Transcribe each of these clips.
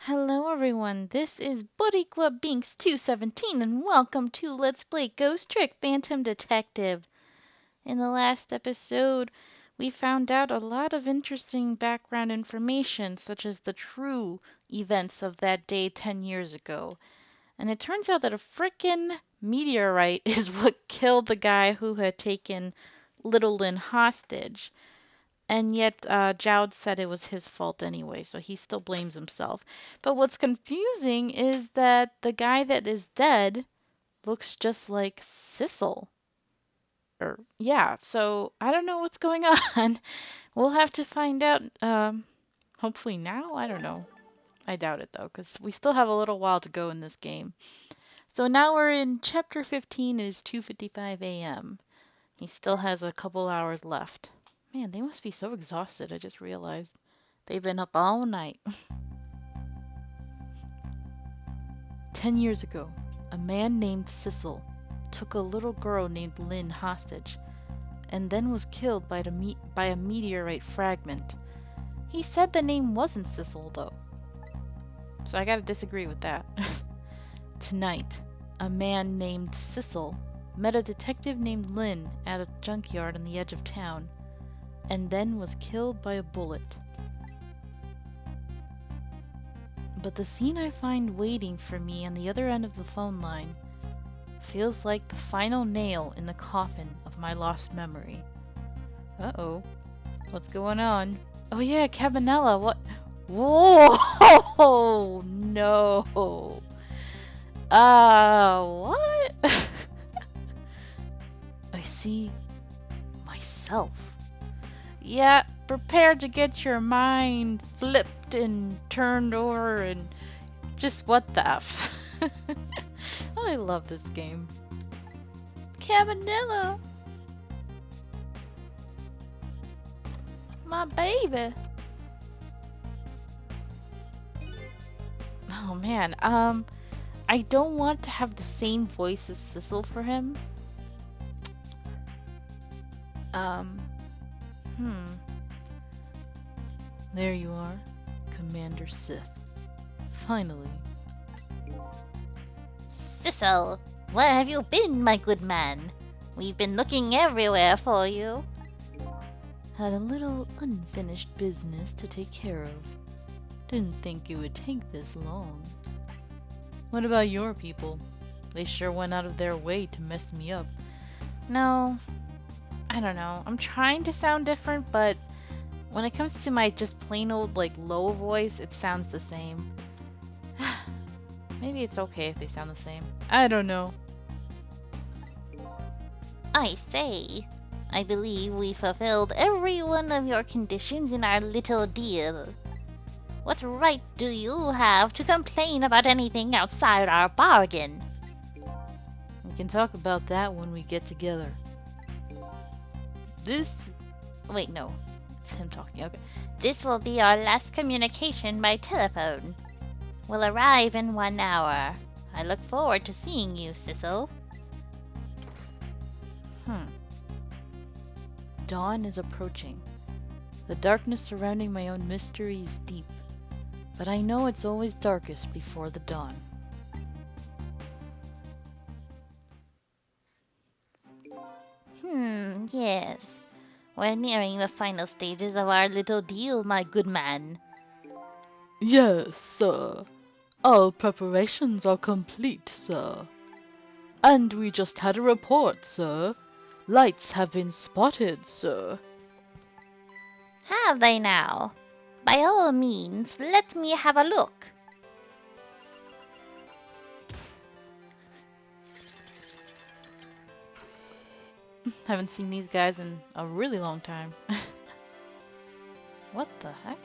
Hello everyone, this is Boriqua Binks 217 and welcome to Let's Play Ghost Trick Phantom Detective. In the last episode, we found out a lot of interesting background information such as the true events of that day 10 years ago. And it turns out that a frickin' meteorite is what killed the guy who had taken Little Lynn hostage. And yet, Jowd said it was his fault anyway, so he still blames himself. But what's confusing is that the guy that is dead looks just like Sissel. Yeah, so I don't know what's going on. We'll have to find out, hopefully now? I don't know. I doubt it though, because we still have a little while to go in this game. So now we're in chapter 15, it is 2:55 a.m. He still has a couple hours left. Man, they must be so exhausted, I just realized. They've been up all night. 10 years ago, a man named Sissel took a little girl named Lynn hostage, and then was killed by a meteorite fragment. He said the name wasn't Sissel, though. So I gotta disagree with that. Tonight, a man named Sissel met a detective named Lynn at a junkyard on the edge of town, and then was killed by a bullet. But the scene I find waiting for me on the other end of the phone line feels like the final nail in the coffin of my lost memory. Uh-oh. What's going on? Oh yeah, Cabanella, what? Whoa! No. What? I see myself. Yeah, prepare to get your mind flipped and turned over and just what the F. I love this game. Cabanilla! My baby! Oh man, I don't want to have the same voice as Sissel for him. There you are, Commander Sith. Finally. Sissel, where have you been, my good man? We've been looking everywhere for you. Had a little unfinished business to take care of. Didn't think it would take this long. What about your people? They sure went out of their way to mess me up. No, I don't know. I'm trying to sound different, but when it comes to my just plain old like low voice, it sounds the same. Maybe it's okay if they sound the same. I don't know. I say, I believe we fulfilled every one of your conditions in our little deal. What right do you have to complain about anything outside our bargain? We can talk about that when we get together. Wait, no. It's him talking, okay. This will be our last communication by telephone. We'll arrive in 1 hour. I look forward to seeing you, Sissel. Dawn is approaching. The darkness surrounding my own mystery is deep, but I know it's always darkest before the dawn. Yes. We're nearing the final stages of our little deal, my good man. Yes, sir. All preparations are complete, sir. And we just had a report, sir. Lights have been spotted, sir. Have they now? By all means, let me have a look. Haven't seen these guys in a really long time. What the heck?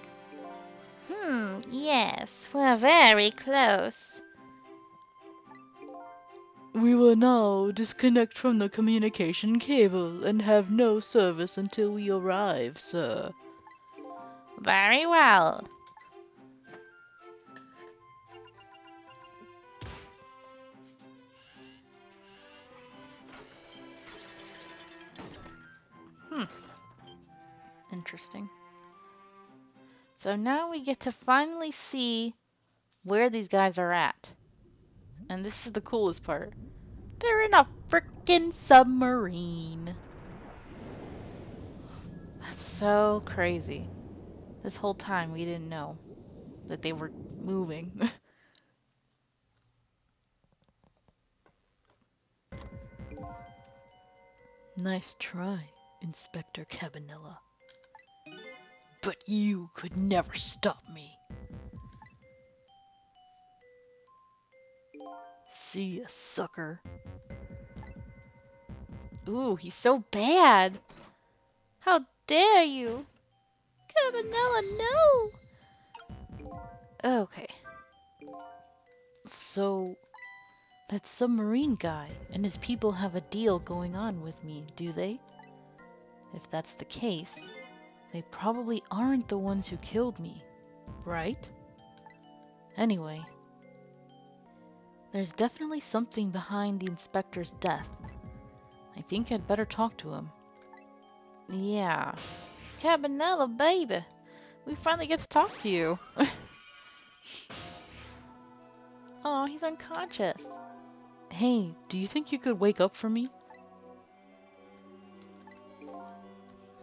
Yes, we're very close. We will now disconnect from the communication cable and have no service until we arrive, sir. Very well. Interesting. So now we get to finally see where these guys are at. And this is the coolest part. They're in a frickin' submarine. That's so crazy. This whole time we didn't know that they were moving. Nice try, Inspector Cabanilla. But you could never stop me. See ya, sucker. Ooh, he's so bad. How dare you? Cabanella, no! Okay. So, that submarine guy and his people have a deal going on with me, do they? If that's the case, they probably aren't the ones who killed me, right? Anyway, there's definitely something behind the inspector's death. I think I'd better talk to him. Yeah. Cabanella, baby. We finally get to talk to you. Oh, he's unconscious. Hey, do you think you could wake up for me?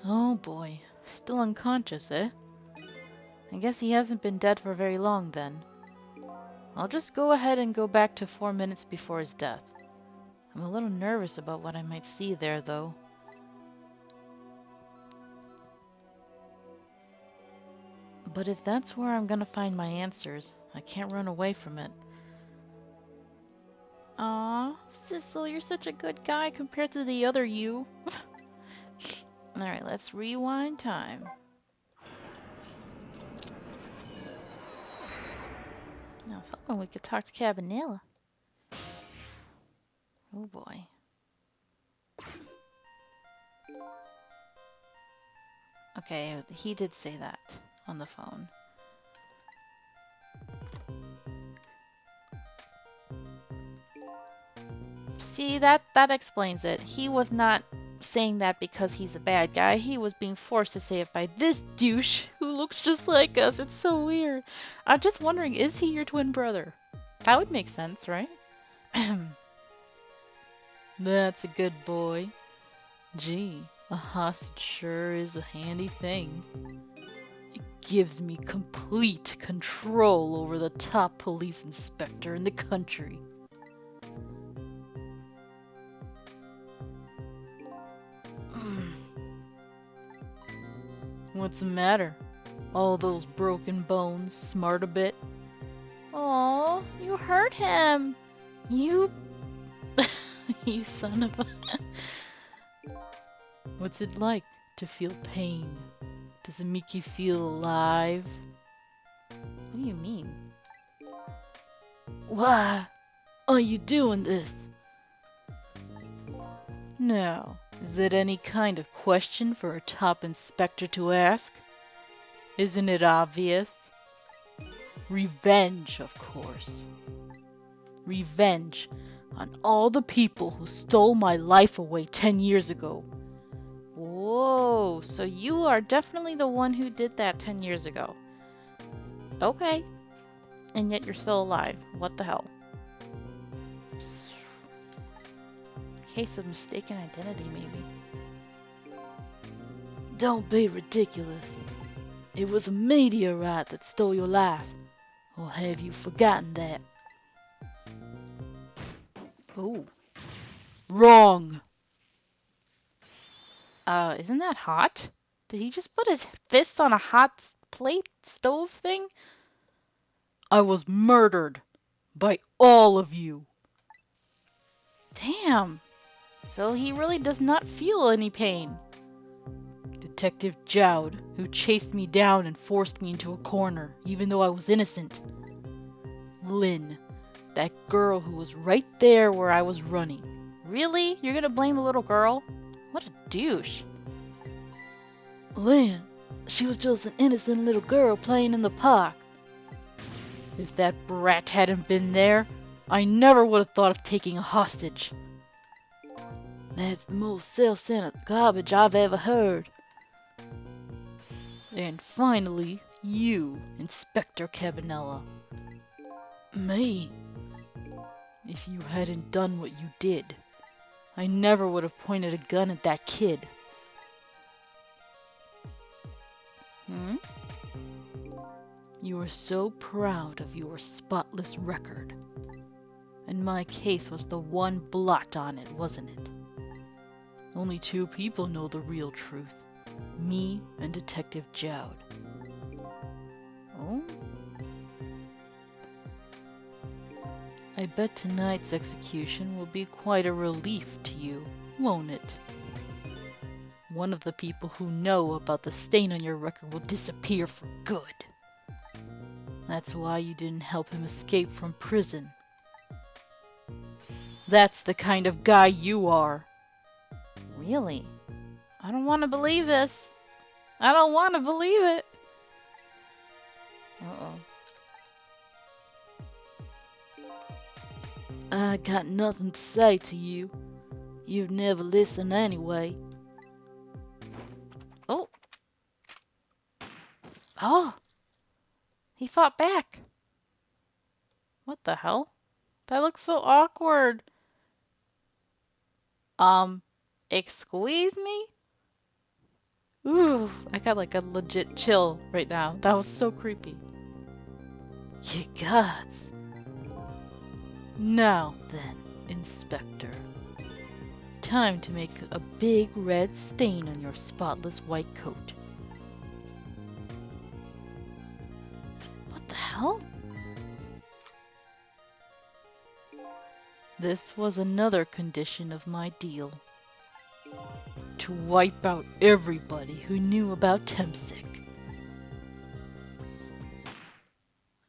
Oh boy, still unconscious, eh? I guess he hasn't been dead for very long then. I'll just go ahead and go back to 4 minutes before his death. I'm a little nervous about what I might see there, though. But if that's where I'm gonna find my answers, I can't run away from it. Aw, Sissel, you're such a good guy compared to the other you. Alright, let's rewind time. I was hoping we could talk to Cabanilla. Oh boy. Okay, he did say that on the phone. See, that explains it. He was not saying that because he's a bad guy. He was being forced to say it by this douche who looks just like us. It's so weird. I'm just wondering, is he your twin brother? That would make sense, right? That's a good boy. Gee, a hostage sure is a handy thing. It gives me complete control over the top police inspector in the country. What's the matter? All those broken bones smart a bit? Oh, you hurt him. You... You son of a... What's it like to feel pain? Does it make you feel alive? What do you mean? Why are you doing this? Now, is that any kind of question for a top inspector to ask? Isn't it obvious? Revenge, of course. Revenge on all the people who stole my life away 10 years ago. Whoa, so you are definitely the one who did that 10 years ago. Okay. And yet you're still alive. What the hell? Case of mistaken identity, maybe. Don't be ridiculous. It was a meteorite that stole your life. Or have you forgotten that? Ooh. Wrong! Isn't that hot? Did he just put his fist on a hot plate stove thing? I was murdered by all of you. Damn. So he really does not feel any pain. Detective Jowd, who chased me down and forced me into a corner, even though I was innocent. Lynn, that girl who was right there where I was running. Really? You're gonna blame a little girl? What a douche. Lynn, she was just an innocent little girl playing in the park. If that brat hadn't been there, I never would have thought of taking a hostage. That's the most self-centered garbage I've ever heard. And finally, you, Inspector Cabanella. Me? If you hadn't done what you did, I never would have pointed a gun at that kid. Hmm? You were so proud of your spotless record. And my case was the one blot on it, wasn't it? Only two people know the real truth. Me and Detective Jowd. Oh? I bet tonight's execution will be quite a relief to you, won't it? One of the people who know about the stain on your record will disappear for good. That's why you didn't help him escape from prison. That's the kind of guy you are. Really? I don't want to believe this. I don't want to believe it. Uh-oh. I got nothing to say to you. You'd never listen anyway. Oh. Oh. He fought back. What the hell? That looks so awkward. Excuse me? Ooh, I got like a legit chill right now. That was so creepy. Ye gods. Now then, Inspector. Time to make a big red stain on your spotless white coat. What the hell? This was another condition of my deal. To wipe out everybody who knew about Temsic.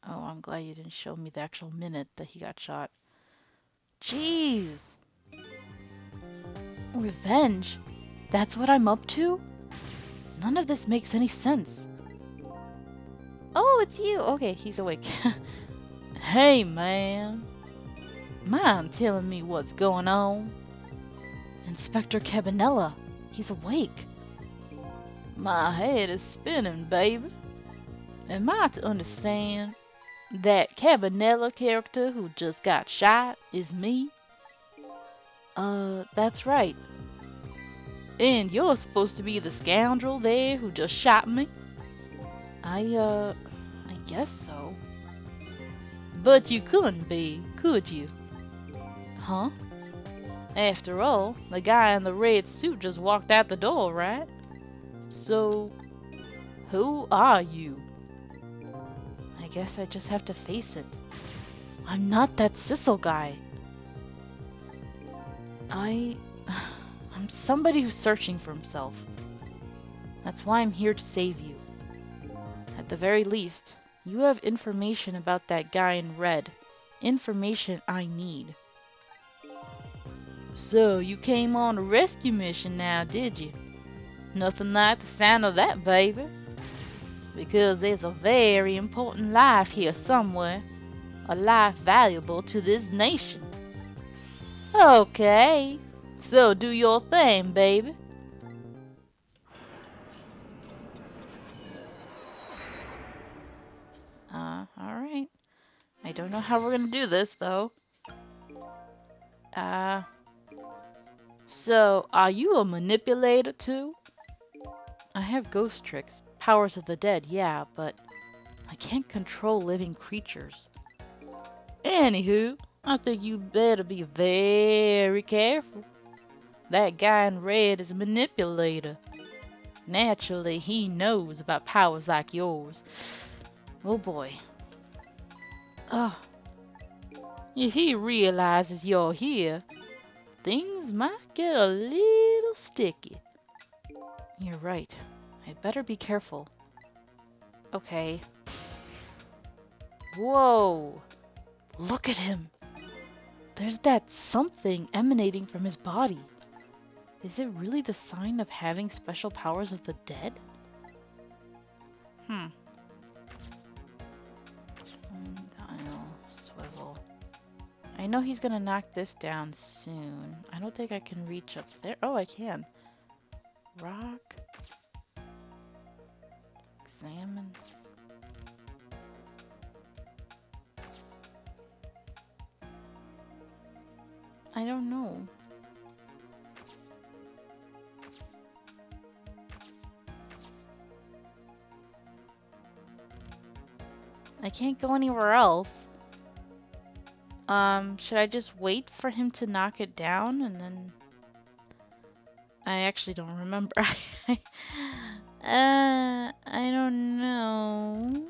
Oh, I'm glad you didn't show me the actual minute that he got shot. Jeez. Revenge? That's what I'm up to? None of this makes any sense. Oh, it's you. Okay, he's awake. Hey, man. Mind telling me what's going on? Inspector Cabanella. He's awake. My head is spinning, baby. Am I to understand that Cabanella character who just got shot is me? That's right. And you're supposed to be the scoundrel there who just shot me? I guess so. But you couldn't be, could you? Huh? After all, the guy in the red suit just walked out the door, right? So, who are you? I guess I just have to face it. I'm not that Sissel guy. I'm somebody who's searching for himself. That's why I'm here to save you. At the very least, you have information about that guy in red. Information I need. So, you came on a rescue mission now, did you? Nothing like the sound of that, baby. Because there's a very important life here somewhere. A life valuable to this nation. Okay, so do your thing, baby. Alright. I don't know how we're gonna do this, though. So, are you a manipulator, too? I have ghost tricks, powers of the dead, yeah, but I can't control living creatures. Anywho, I think you better be very careful. That guy in red is a manipulator. Naturally, he knows about powers like yours. Oh boy. Oh, if he realizes you're here, things might get a little sticky. You're right. I'd better be careful. Okay. Whoa! Look at him! There's that something emanating from his body. Is it really the sign of having special powers of the dead? Dial, swivel. I know he's gonna knock this down soon. I don't think I can reach up there. Oh, I can. Rock. Examine. I don't know. I can't go anywhere else. Should I just wait for him to knock it down and then... I actually don't remember. I don't know.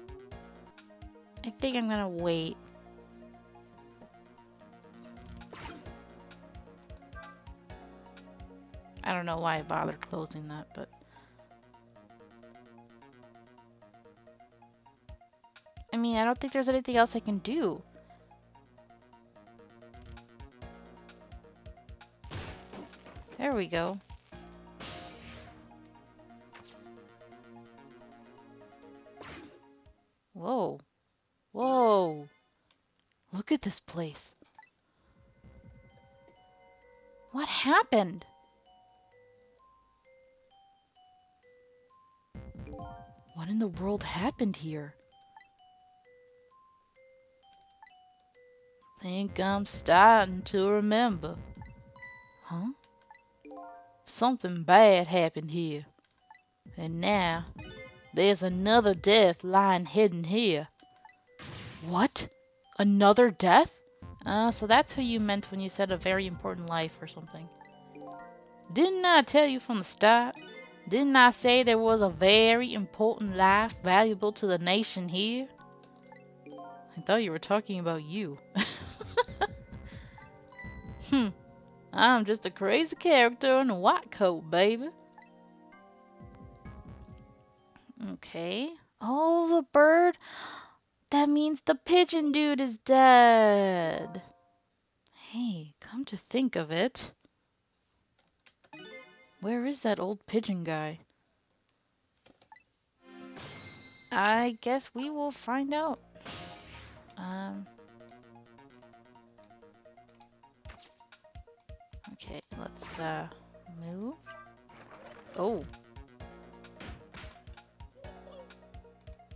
I think I'm gonna wait. I don't know why I bothered closing that, but... I mean, I don't think there's anything else I can do. There we go. Whoa. Whoa. Look at this place. What happened? What in the world happened here? Think I'm starting to remember. Huh? Something bad happened here. And now, there's another death lying hidden here. What? Another death? So that's who you meant when you said a very important life or something. Didn't I tell you from the start? Didn't I say there was a very important life valuable to the nation here? I thought you were talking about you. I'm just a crazy character in a white coat, baby. Okay. Oh, the bird. That means the pigeon dude is dead. Hey, come to think of it. Where is that old pigeon guy? I guess we will find out. Okay, let's move. Oh.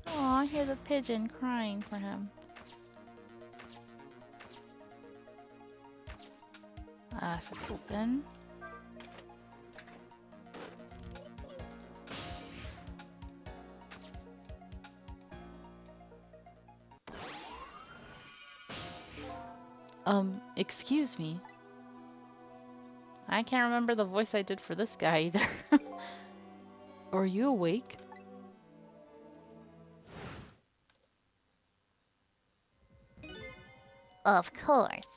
Oh, I hear the pigeon crying for him. So it's open. Excuse me. I can't remember the voice I did for this guy either. Are you awake? Of course.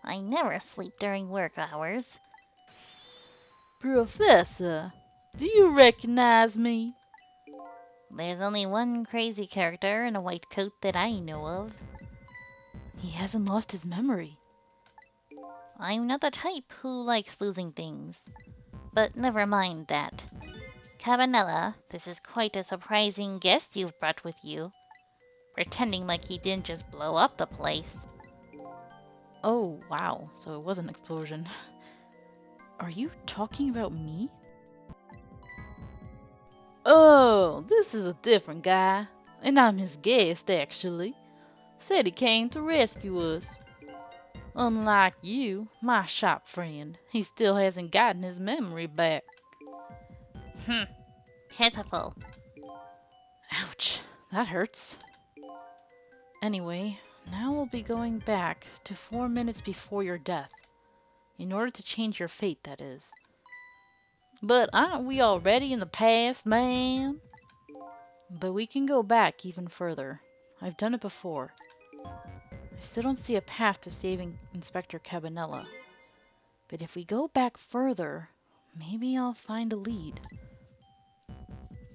I never sleep during work hours. Professor, do you recognize me? There's only one crazy character in a white coat that I know of. He hasn't lost his memory. I'm not the type who likes losing things. But never mind that. Cabanella, this is quite a surprising guest you've brought with you. Pretending like he didn't just blow up the place. Oh, wow. So it was an explosion. Are you talking about me? Oh, this is a different guy. And I'm his guest, actually. Said he came to rescue us. Unlike you, my shop friend, he still hasn't gotten his memory back. Pitiful. Ouch, that hurts. Anyway, now we'll be going back to 4 minutes before your death. In order to change your fate, that is. But aren't we already in the past, man? But we can go back even further. I've done it before. I still don't see a path to saving Inspector Cabanella. But if we go back further, maybe I'll find a lead.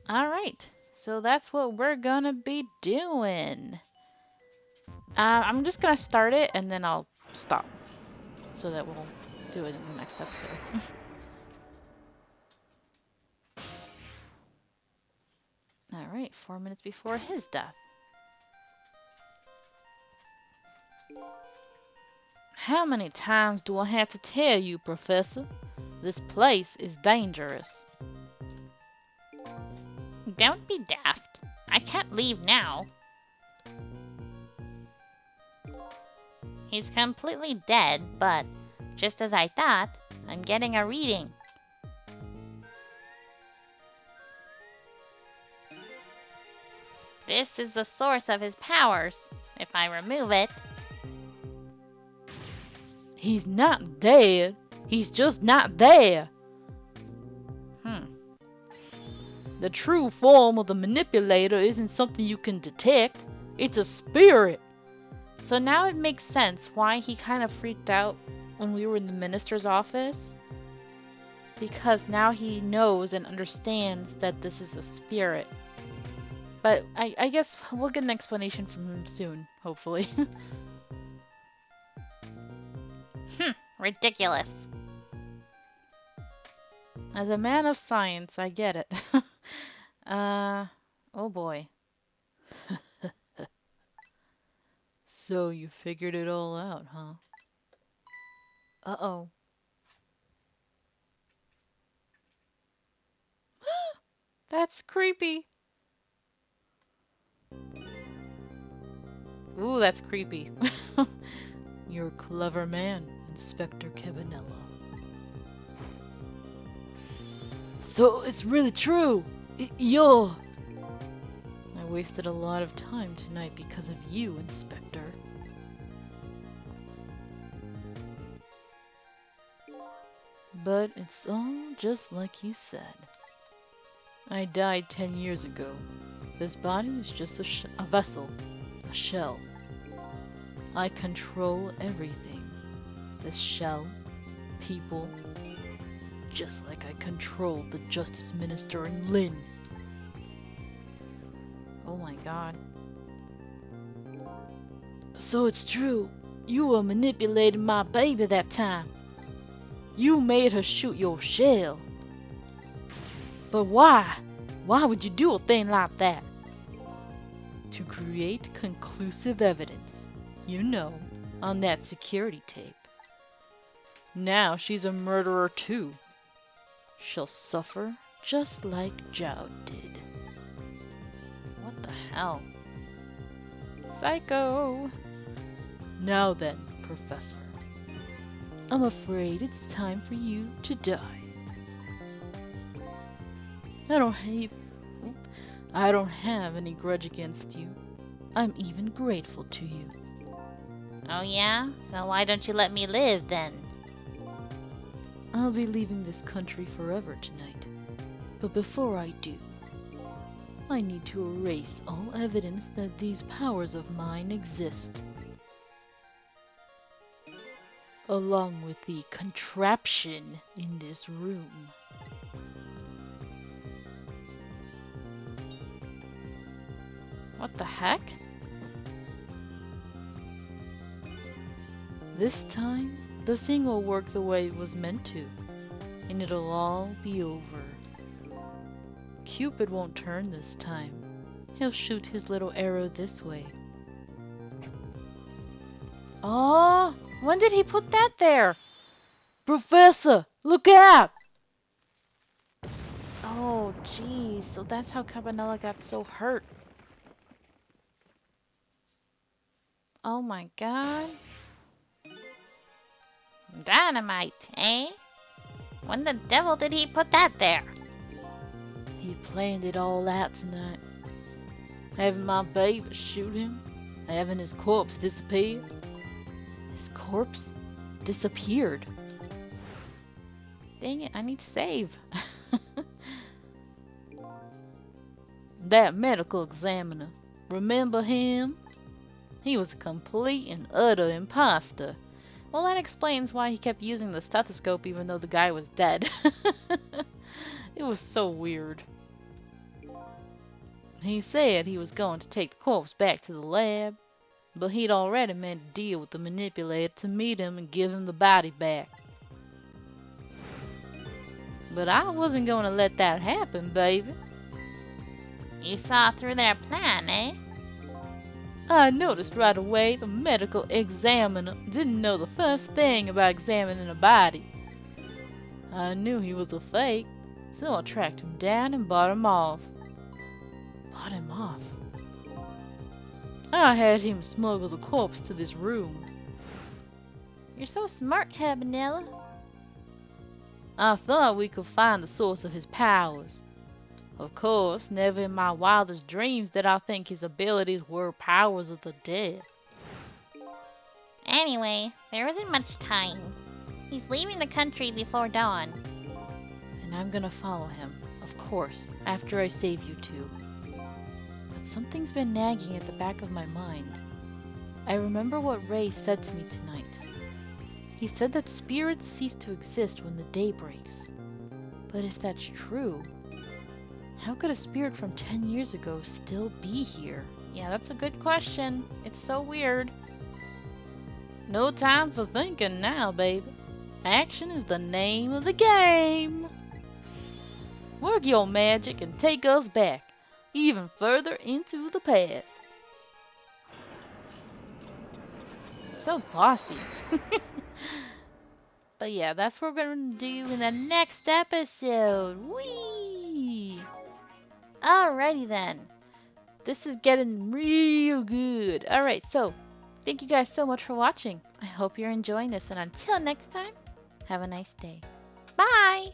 Alright, so that's what we're gonna be doing. I'm just gonna start it and then I'll stop. So that we'll do it in the next episode. Alright, 4 minutes before his death. How many times do I have to tell you, Professor? This place is dangerous. Don't be daft. I can't leave now. He's completely dead, but Just as I thought, I'm getting a reading. This is the source of his powers. If I remove it... He's not dead. He's just not there. The true form of the manipulator isn't something you can detect. It's a spirit. So now it makes sense why he kind of freaked out when we were in the minister's office. Because now he knows and understands that this is a spirit. But I guess we'll get an explanation from him soon, hopefully. Ridiculous. As a man of science, I get it. Oh boy. So you figured it all out, huh? Uh-oh. That's creepy. Ooh, that's creepy. You're a clever man, Inspector Cabanella. So it's really true. You're... I wasted a lot of time tonight because of you, Inspector. But it's all just like you said. I died 10 years ago. This body is just a vessel, a shell. I control everything. This shell, people, just like I controlled the Justice Minister in Lynn. Oh my god. So it's true. You were manipulating my baby that time. You made her shoot your shell. But why? Why would you do a thing like that? To create conclusive evidence. You know, on that security tape. Now she's a murderer too. She'll suffer just like Zhao did. What the hell? Psycho. Now then, Professor. I'm afraid it's time for you to die. I don't have any grudge against you. I'm even grateful to you. Oh yeah? So why don't you let me live then? I'll be leaving this country forever tonight. But before I do, I need to erase all evidence that these powers of mine exist. Along with the contraption in this room. What the heck? This time, the thing will work the way it was meant to, and it'll all be over. Cupid won't turn this time. He'll shoot his little arrow this way. Oh, when did he put that there? Professor, look out! Oh, jeez. So that's how Cabanella got so hurt. Oh my god. Dynamite, eh? When the devil did he put that there? He planned it all out tonight. Having my baby shoot him, having his corpse disappear. His corpse disappeared. Dang it, I need to save. That medical examiner, remember him? He was a complete and utter imposter. Well, that explains why he kept using the stethoscope even though the guy was dead. It was so weird. He said he was going to take the corpse back to the lab, but he'd already made a deal with the manipulator to meet him and give him the body back. But I wasn't going to let that happen, baby. You saw through their plan, eh? I noticed right away the medical examiner didn't know the first thing about examining a body. I knew he was a fake, so I tracked him down and bought him off. Bought him off? I had him smuggle the corpse to this room. You're so smart, Cabanela. I thought we could find the source of his powers. Of course, never in my wildest dreams did I think his abilities were powers of the dead. Anyway, there isn't much time. He's leaving the country before dawn. And I'm gonna follow him, of course, after I save you two. But something's been nagging at the back of my mind. I remember what Ray said to me tonight. He said that spirits cease to exist when the day breaks. But if that's true, how could a spirit from 10 years ago still be here? Yeah, that's a good question. It's so weird. No time for thinking now, baby. Action is the name of the game. Work your magic and take us back, even further into the past. So bossy. But yeah, that's what we're going to do in the next episode. Whee! Alrighty then. This is getting real good. Alright, so thank you guys so much for watching. I hope you're enjoying this, and until next time, have a nice day. Bye!